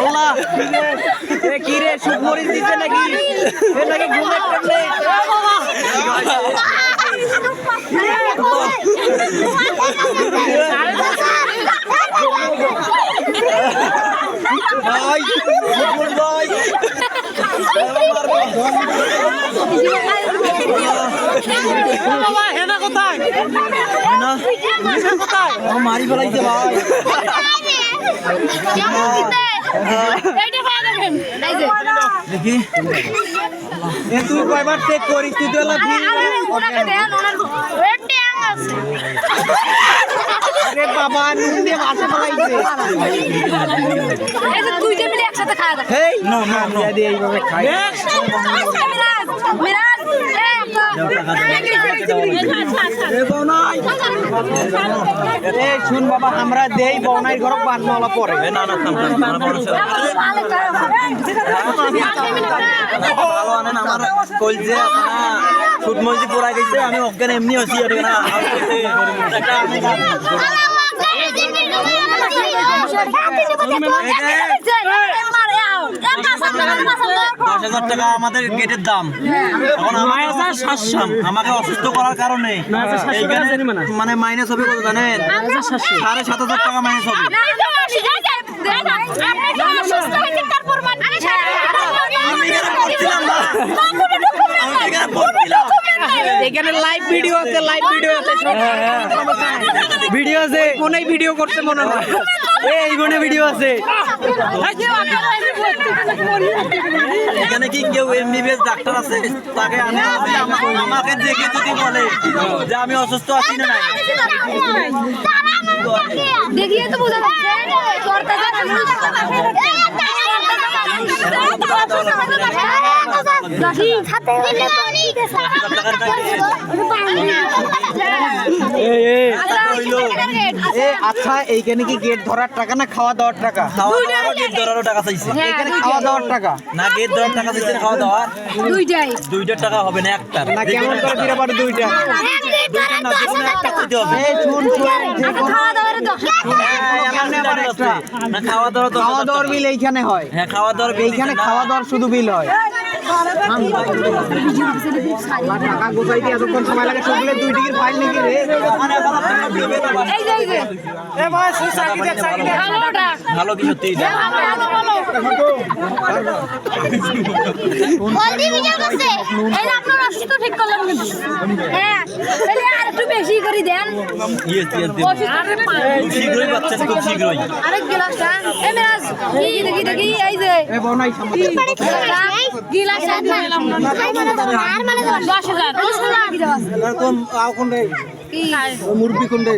আল্লাহ কি রে সুপরি দিতে নাকি নাকি ঘুমে পড়লে ভাই সুপর ভাই বাবা হেনা কোথায় হেনা কোথায় ও মারি ফেলাইছে ভাই দেখি তুই কয়বার চেক করিস তুই তো আরে বাবা নুন দিয়ে মাছে ফেলাইছে তুই যে মিলে একসাথে খাওয়া দাও এই নো নো নো দিয়ে এইভাবে খাই শুন বাবা আমরা দেই বনাই ঘর বানওয়ালা পরে না না থাম থাম ভালো আনেন আমার কলজে আপনারা ফুট মলজি পড়া গেছে আমি অজ্ঞান এমনি আছি আর না টাকা আমাদের গেটের দাম এখন আমাকে অসুস্থ করার কারণে মানে মাইনাস হবে কত জানেন 7,500 টাকা মাইনাস হবে এখানে লাইভ ভিডিও আছে ভিডিও আছে কোনই ভিডিও করতে মনে হয় এই কোনে ভিডিও আছে এখানে কি কেউ এমবিবিএস ডাক্তার আছে তাকে আমাকে দেখে যদি বলে যে আমি অসুস্থ আছি না নাই দেখিয়ে তো বোঝা যাচ্ছে আচ্ছা এইখানে কি গেট ধরার টাকা না খাওয়া দাওয়ার টাকা গেট ধরারও টাকা চাইছে এখানে খাওয়া দাওয়ার টাকা না গেট ধরার টাকা চাইছে খাওয়া দাওয়ার দুইটার টাকা হবে না একটার না কেমন করে দিতে পারে দুইটা না যেকোনো একটা কইতে হবে এই শুন না খাওয়া দাওয়ার বিল এইখানে হয় হ্যাঁ খাওয়া দাওয়ার বিল এইখানে খাওয়া দাওয়ার শুধু বিল হয় টাকা গোছাইতে এতক্ষণ সময় লাগে সবগুলো 2 টিকিট ফাইল নাকি রে এ ভাই ভালো কি সত্যি আপনার অসুস্থ ঠিক করলাম কিন্তু হ্যাঁ তাহলে আর একটু বেশি করে দেন শীঘ্রই পাচ্ছেন খুব শীঘ্রই আরেক গ্লাসটা এই মেরাজ দেখি এই যে এ বনাই গিলাস আর মানে 10,000 কি দেওয়া এরকম কোন রে মুরগি কোন রে